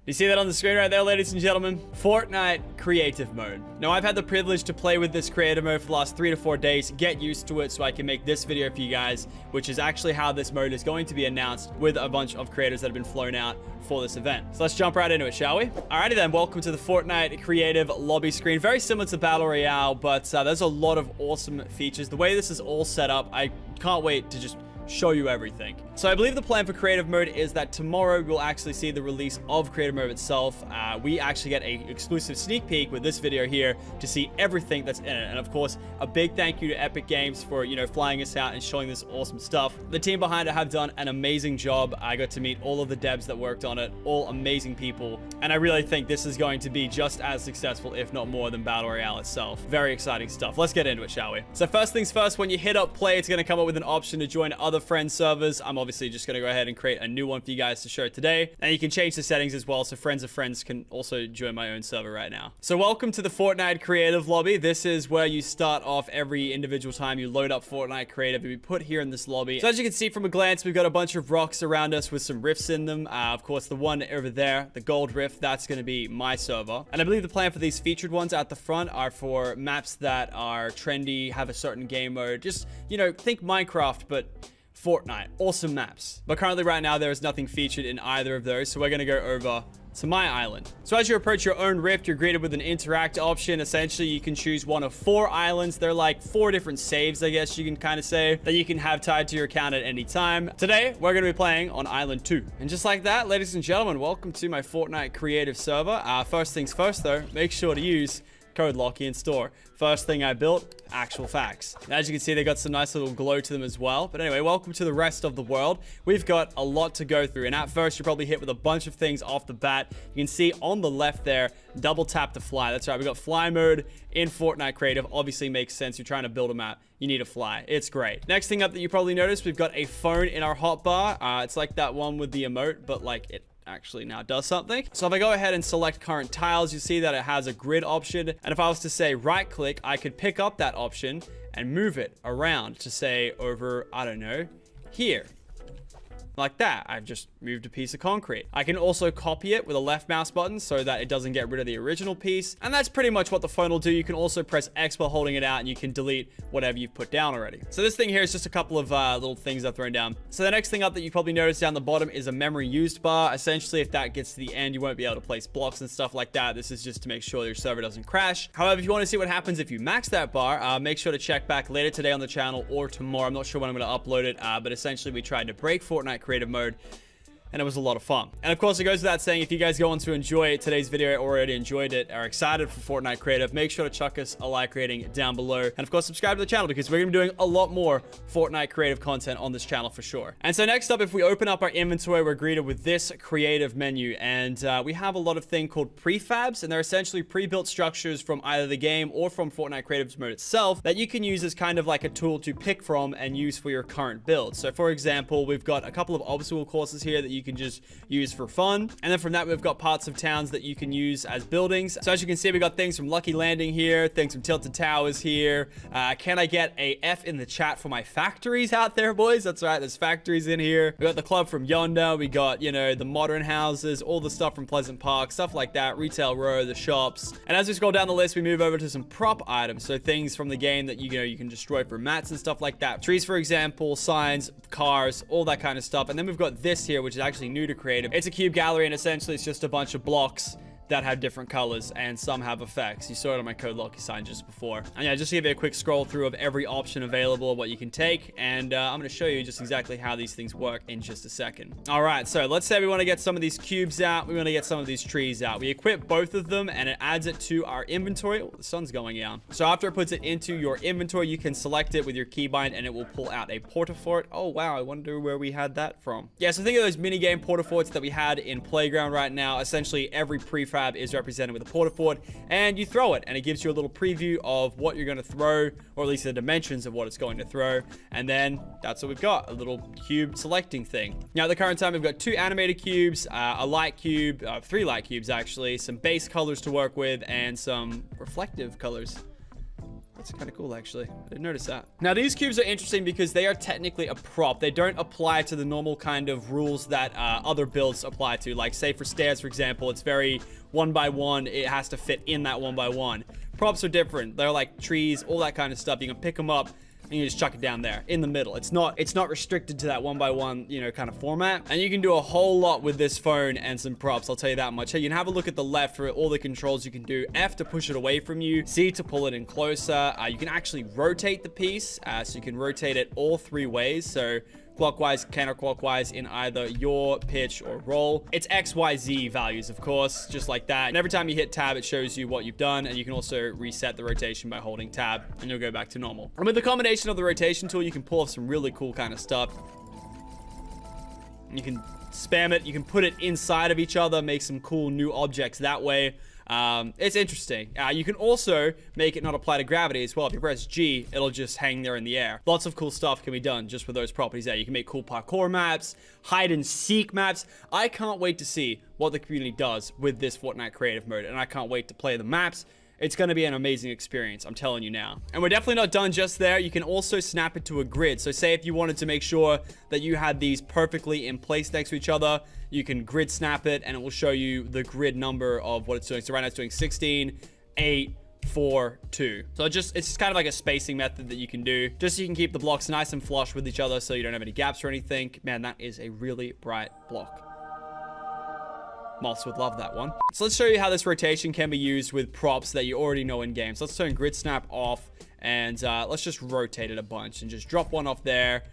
You see that on the screen right there, ladies and gentlemen? Fortnite creative mode. Now, I've had the privilege to play with this creative mode for the last 3 to 4 days, get used to it so I can make this video for you guys, which is actually how this mode is going to be announced with a bunch of creators that have been flown out for this event. So let's jump right into it, shall we? Alrighty then, welcome to the Fortnite creative lobby screen. Very similar to Battle Royale, but there's a lot of awesome features. The way this is all set up, I can't wait to just show you everything. So I believe the plan for creative mode is that tomorrow we'll actually see the release of creative mode itself. We actually get a exclusive sneak peek with this video here to see everything that's in it. And of course, a big thank you to Epic Games for, flying us out and showing this awesome stuff. The team behind it have done an amazing job. I got to meet all of the devs that worked on it, all amazing people. And I really think this is going to be just as successful, if not more, than Battle Royale itself. Very exciting stuff. Let's get into it, shall we? So first things first, when you hit up play, it's going to come up with an option to join other friend servers. I'm obviously just going to go ahead and create a new one for you guys to show today. And you can change the settings as well, so friends of friends can also join my own server right now. So welcome to the Fortnite creative lobby. This is where you start off every individual time you load up Fortnite creative to be put here in this lobby. So as you can see from a glance, we've got a bunch of rocks around us with some rifts in them. Of course, the one over there, the gold rift, that's going to be my server. And I believe the plan for these featured ones at the front are for maps that are trendy, have a certain game mode. Just, think Minecraft, but Fortnite. Awesome maps. But currently right now, there is nothing featured in either of those. So we're going to go over to my island. So as you approach your own rift, you're greeted with an interact option. Essentially, you can choose one of 4 islands. They're like 4 different saves, I guess you can kind of say, that you can have tied to your account at any time. Today, we're going to be playing on Island 2. And just like that, ladies and gentlemen, welcome to my Fortnite creative server. First things first, though, make sure to use code Lachlan in store. First thing I built, actual facts. And as you can see, they got some nice little glow to them as well. But anyway, welcome to the rest of the world. We've got a lot to go through. And at first, you're probably hit with a bunch of things off the bat. You can see on the left there, double tap to fly. That's right, we got fly mode in Fortnite creative. Obviously makes sense. You're trying to build a map, you need to fly. It's great. Next thing up that you probably noticed, we've got a phone in our hotbar. It's like that one with the emote, but like it actually now does something. So if I go ahead and select current tiles, you see that it has a grid option. And if I was to say right click, I could pick up that option and move it around to say over, I don't know, here. Like that. I've just moved a piece of concrete. I can also copy it with a left mouse button so that it doesn't get rid of the original piece. And that's pretty much what the phone will do. You can also press X while holding it out and you can delete whatever you've put down already. So this thing here is just a couple of little things I've thrown down. So the next thing up that you probably noticed down the bottom is a memory used bar. Essentially, if that gets to the end, you won't be able to place blocks and stuff like that. This is just to make sure your server doesn't crash. However, if you want to see what happens if you max that bar, make sure to check back later today on the channel or tomorrow. I'm not sure when I'm going to upload it, but essentially we tried to break Fortnite creative mode. And it was a lot of fun. And of course, it goes without saying, if you guys go on to enjoy today's video, already enjoyed it, are excited for Fortnite creative, make sure to chuck us a like rating down below. And of course, subscribe to the channel because we're going to be doing a lot more Fortnite creative content on this channel for sure. And so next up, if we open up our inventory, we're greeted with this creative menu. And we have a lot of things called prefabs. And they're essentially pre-built structures from either the game or from Fortnite creative mode itself that you can use as kind of like a tool to pick from and use for your current build. So for example, we've got a couple of obstacle courses here that you can just use for fun. And then from that, we've got parts of towns that you can use as buildings. So as you can see, we got things from Lucky Landing here, things from Tilted Towers here. Can I get a F in the chat for my factories out there, boys? That's right, there's factories in here. We got the club from Yonder. We got, the modern houses, all the stuff from Pleasant Park, stuff like that, Retail Row, the shops. And as we scroll down the list, we move over to some prop items. So things from the game that, you can destroy for mats and stuff like that. Trees, for example, signs, cars, all that kind of stuff. And then we've got this here, which is actually new to creative. It's a cube gallery, and essentially it's just a bunch of blocks that have different colors, and some have effects. You saw it on my code Locky sign just before. And yeah, just to give you a quick scroll through of every option available, what you can take, and I'm going to show you just exactly how these things work in just a second. All right, so let's say we want to get some of these cubes out. We want to get some of these trees out. We equip both of them, and it adds it to our inventory. Oh, the sun's going down. So after it puts it into your inventory, you can select it with your keybind, and it will pull out a portafort. Oh, wow, I wonder where we had that from. Yeah, so think of those minigame portaforts that we had in Playground right now. Essentially, every prefab is represented with a portafort, and you throw it, and it gives you a little preview of what you're going to throw, or at least the dimensions of what it's going to throw. And then that's what we've got, a little cube selecting thing. Now at the current time, we've got 2 animated cubes, a light cube, 3 light cubes actually, some base colors to work with, and some reflective colors. That's kind of cool, actually. I didn't notice that. Now, these cubes are interesting because they are technically a prop. They don't apply to the normal kind of rules that other builds apply to. Like, say, for stairs, for example, it's very 1x1. It has to fit in that 1x1. Props are different. They're like trees, all that kind of stuff. You can pick them up and you just chuck it down there in the middle. It's not restricted to that 1x1, you know, kind of format. And you can do a whole lot with this phone and some props, I'll tell you that much. Hey, you can have a look at the left for all the controls you can do. F to push it away from you, C to pull it in closer. You can actually rotate the piece, so you can rotate it all 3 ways. So clockwise, counterclockwise in either your pitch or roll. It's XYZ values, of course, just like that. And every time you hit tab, it shows you what you've done. And you can also reset the rotation by holding tab and you'll go back to normal. And with the combination of the rotation tool, you can pull off some really cool kind of stuff. You can spam it. You can put it inside of each other, make some cool new objects that way. It's interesting. You can also make it not apply to gravity as well. If you press G, it'll just hang there in the air. Lots of cool stuff can be done just with those properties there. You can make cool parkour maps, hide and seek maps. I can't wait to see what the community does with this Fortnite creative mode, and I can't wait to play the maps. It's going to be an amazing experience, I'm telling you now. And we're definitely not done just there. You can also snap it to a grid. So say if you wanted to make sure that you had these perfectly in place next to each other, you can grid snap it and it will show you the grid number of what it's doing. So right now it's doing 16, 8, 4, 2. So it's just kind of like a spacing method that you can do, just so you can keep the blocks nice and flush with each other so you don't have any gaps or anything. Man, that is a really bright block. Moths would love that one. So let's show you how this rotation can be used with props that you already know in games. Let's turn grid snap off and let's just rotate it a bunch and just drop one off there.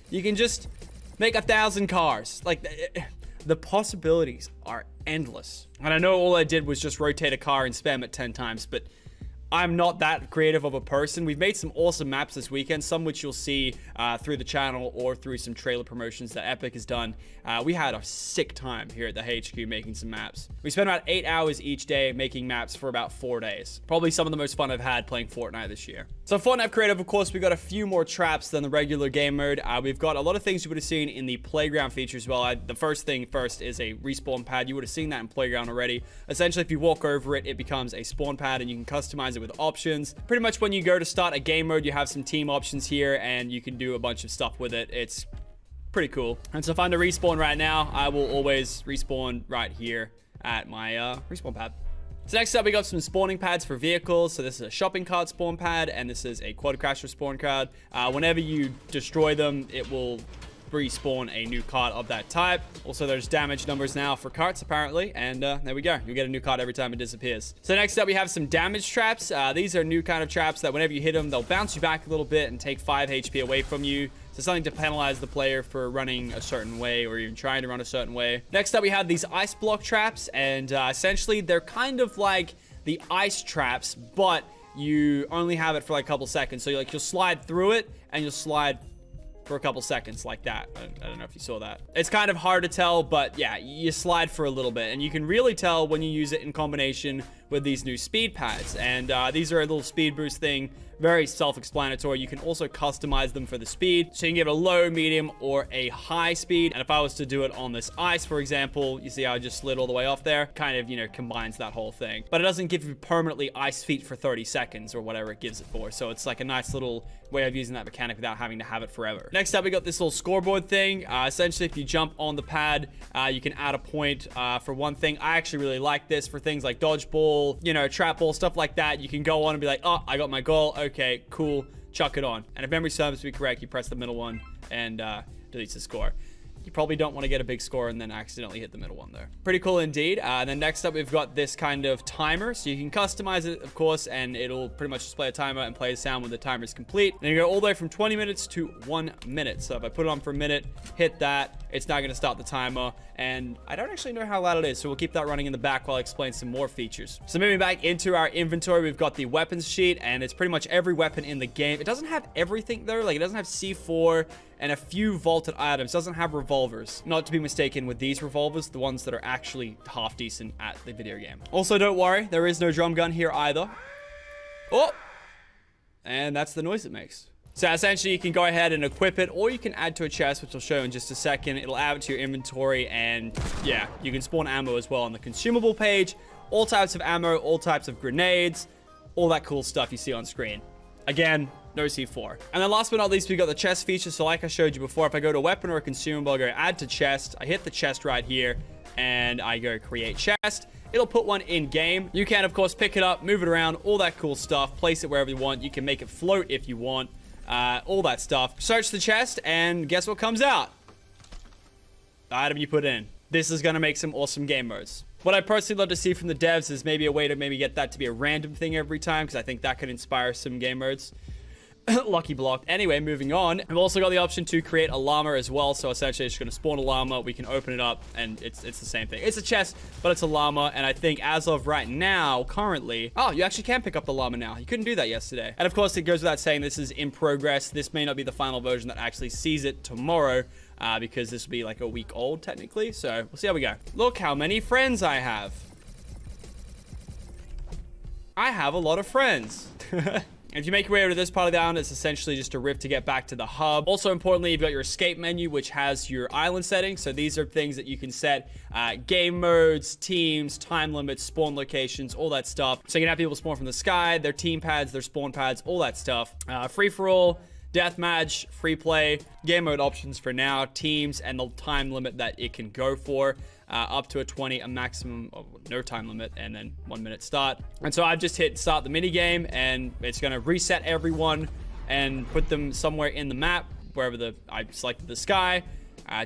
You can just make 1,000 cars. Like, the possibilities are endless. And I know all I did was just rotate a car and spam it 10 times, but I'm not that creative of a person. We've made some awesome maps this weekend, some which you'll see through the channel or through some trailer promotions that Epic has done. We had a sick time here at the HQ making some maps. We spent about 8 hours each day making maps for about 4 days. Probably some of the most fun I've had playing Fortnite this year. So Fortnite Creative, of course, we got a few more traps than the regular game mode. We've got a lot of things you would have seen in the playground feature as well. The first thing first is a respawn pad. You would have seen that in playground already. Essentially, if you walk over it, it becomes a spawn pad and you can customize it with options. Pretty much when you go to start a game mode, you have some team options here and you can do a bunch of stuff with it. It's pretty cool. And so if I'm to respawn right now, I will always respawn right here at my respawn pad. So next up, we got some spawning pads for vehicles. So this is a shopping cart spawn pad, and this is a quad crasher spawn card. Whenever you destroy them, it will respawn a new cart of that type. Also, there's damage numbers now for carts, apparently, and there we go. You get a new cart every time it disappears. So next up, we have some damage traps. These are new kind of traps that whenever you hit them, they'll bounce you back a little bit and take 5 HP away from you. So something to penalize the player for running a certain way or even trying to run a certain way. Next up, we have these ice block traps, and essentially they're kind of like the ice traps, but you only have it for like a couple seconds. So you'll slide through it and you'll slide for a couple seconds like that. I don't know if you saw that. It's kind of hard to tell, but yeah, you slide for a little bit, and you can really tell when you use it in combination with these new speed pads. And these are a little speed boost thing, very self-explanatory. You can also customize them for the speed, so you can give it a low, medium, or a high speed. And if I was to do it on this ice, for example, you see how I just slid all the way off there? Kind of, you know, combines that whole thing. But it doesn't give you permanently ice feet for 30 seconds or whatever it gives it for. So it's like a nice little way of using that mechanic without having to have it forever. Next up, we got this little scoreboard thing. Essentially, if you jump on the pad, you can add a point for one thing. I actually really like this for things like dodgeball, you know, trap ball, stuff like that. You can go on and be like, oh, I got my goal. Okay, cool. Chuck it on. And if memory serves me correct, you press the middle one and deletes the score. You probably don't want to get a big score and then accidentally hit the middle one there. Pretty cool indeed. And then next up, we've got this kind of timer. So you can customize it, of course, and it'll pretty much display a timer and play a sound when the timer is complete. Then you go all the way from 20 minutes to 1 minute. So if I put it on for a minute, hit that, it's not going to start the timer. And I don't actually know how loud it is, so we'll keep that running in the back while I explain some more features. So moving back into our inventory, we've got the weapons sheet, and it's pretty much every weapon in the game. It doesn't have everything though. Like, it doesn't have C4 and a few vaulted items. It doesn't have revolvers. Not to be mistaken with these revolvers, the ones that are actually half decent at the video game. Also, don't worry, there is no drum gun here either. Oh! And that's the noise it makes. So essentially, you can go ahead and equip it, or you can add to a chest, which I'll show you in just a second. It'll add it to your inventory, and yeah, you can spawn ammo as well on the consumable page. All types of ammo, all types of grenades. all that cool stuff you see on screen. Again, no C4. And then last but not least, we got the chest feature. So like I showed you before, if I go to weapon or a consumable, I go add to chest, I hit the chest right here, and I go create chest. It'll put one in game. You can, of course, pick it up, move it around, all that cool stuff, place it wherever you want. You can make it float if you want, all that stuff. Search the chest, and guess what comes out? The item you put in. This is going to make some awesome game modes. What I personally love to see from the devs is maybe a way to maybe get that to be a random thing every time, because I think that could inspire some game modes. Lucky block. Anyway, moving on. We've also got the option to create a llama as well. So essentially, it's just going to spawn a llama. We can open it up, and it's the same thing. It's a chest, but it's a llama. And I think as of right now, currently... Oh, you actually can pick up the llama now. You couldn't do that yesterday. And of course, it goes without saying this is in progress. This may not be the final version that actually sees it tomorrow, because this will be like a week old, technically. So we'll see how we go. Look how many friends I have. I have a lot of friends. If you make your way over to this part of the island, it's essentially just a rift to get back to the hub. Also, importantly, you've got your escape menu, which has your island settings. So these are things that you can set game modes, teams, time limits, spawn locations, all that stuff. So you can have people spawn from the sky, their team pads, their spawn pads, all that stuff. Free-for-all, deathmatch, free play, game mode options for now, teams, and the time limit that it can go for. Up to a 20, a maximum of no time limit, and then 1 minute start. And so I've just hit start the mini game, and it's going to reset everyone and put them somewhere in the map, wherever I selected the sky,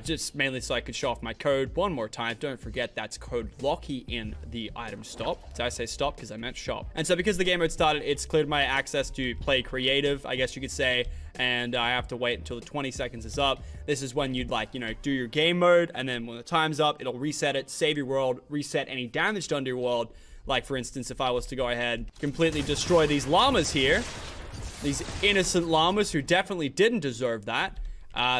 just mainly so I could show off my code one more time. Don't forget that's code Lockie in the item stop. Did I say stop? Because I meant shop. And so because the game mode started, it's cleared my access to play creative, I guess you could say, and I have to wait until the 20 seconds is up. This is when you'd do your game mode, and then when the time's up, it'll reset it, save your world, reset any damage done to your world. Like for instance, if I was to go ahead, completely destroy these llamas here, these innocent llamas who definitely didn't deserve that,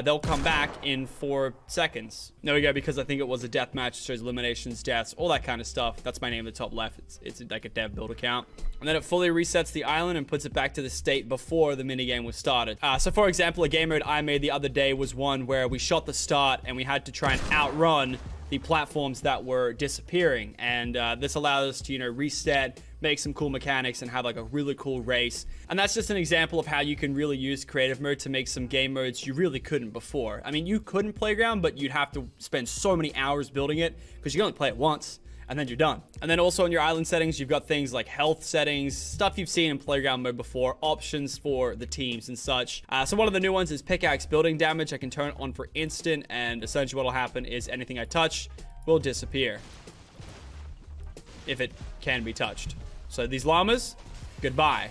they'll come back in 4 seconds. There we go, because I think it was a death match. It shows eliminations, deaths, all that kind of stuff. That's my name at the top left. It's like a dev build account. And then it fully resets the island and puts it back to the state before the minigame was started. So for example, a game mode I made the other day was one where we shot the start and we had to try and outrun the platforms that were disappearing. And this allowed us to, reset, make some cool mechanics, and have like a really cool race. And that's just an example of how you can really use creative mode to make some game modes you really couldn't before. I mean, you couldn't Playground, but you'd have to spend so many hours building it because you can only play it once and then you're done. And then also in your island settings, you've got things like health settings, stuff you've seen in Playground mode before, options for the teams and such. So one of the new ones is pickaxe building damage. I can turn it on for instant, and essentially what will happen is anything I touch will disappear if it can be touched. So these llamas, goodbye.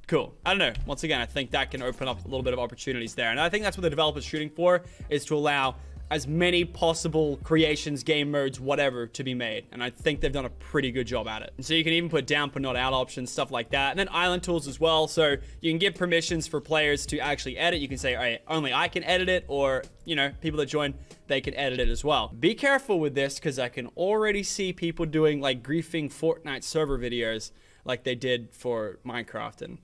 Cool. I don't know. Once again, I think that can open up a little bit of opportunities there. And I think that's what the developer's shooting for, is to allow as many possible creations, game modes, whatever, to be made. And I think they've done a pretty good job at it. And so you can even put down, but not out options, stuff like that. And then island tools as well. So you can give permissions for players to actually edit. You can say, all right, only I can edit it, or, people that join, they can edit it as well. Be careful with this, because I can already see people doing like griefing Fortnite server videos like they did for Minecraft. And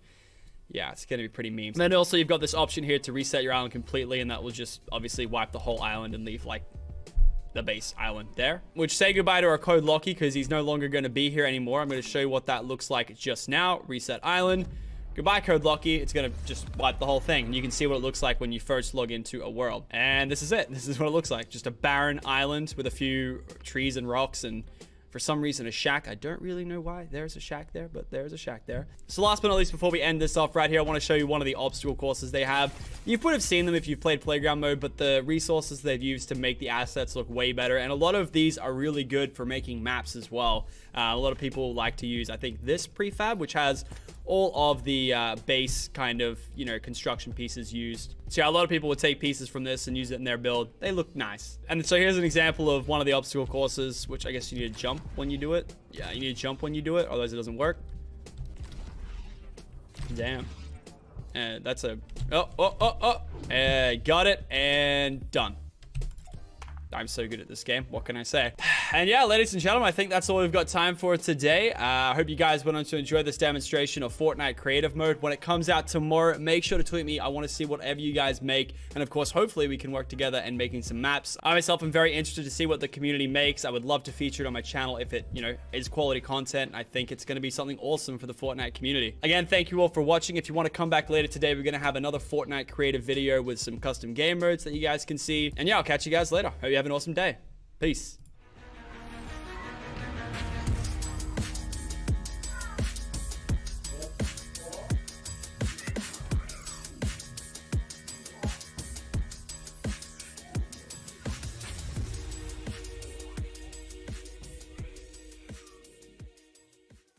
yeah, it's gonna be pretty memes. And then also you've got this option here to reset your island completely, and that will just obviously wipe the whole island and leave like the base island there. Which, say goodbye to our code Lockie, because he's no longer going to be here anymore. I'm going to show you what that looks like just now. Reset island. Goodbye, code Lockie. It's going to just wipe the whole thing. And you can see what it looks like when you first log into a world. And this is it. This is what it looks like. Just a barren island with a few trees and rocks, and for some reason a shack. I don't really know why there's a shack there, but there's a shack there. So last but not least, before we end this off right here, I want to show you one of the obstacle courses they have. You would have seen them if you've played Playground mode, but the resources they've used to make the assets look way better. And a lot of these are really good for making maps as well. A lot of people like to use, I think, this prefab, which has all of the base kind of, construction pieces used. So yeah, a lot of people would take pieces from this and use it in their build. They look nice. And so here's an example of one of the obstacle courses, which I guess you need to jump when you do it. Yeah, you need to jump when you do it, otherwise it doesn't work. Damn. And that's a... got it, and done. I'm so good at this game. What can I say? And yeah, ladies and gentlemen, I think that's all we've got time for today. I hope you guys went on to enjoy this demonstration of Fortnite creative mode. When it comes out tomorrow, make sure to tweet me. I want to see whatever you guys make. And of course, hopefully we can work together in making some maps. I myself am very interested to see what the community makes. I would love to feature it on my channel if it, you know, is quality content. I think it's going to be something awesome for the Fortnite community. Again, thank you all for watching. If you want to come back later today, we're going to have another Fortnite creative video with some custom game modes that you guys can see. And yeah, I'll catch you guys later. Hope you have an awesome day. Peace.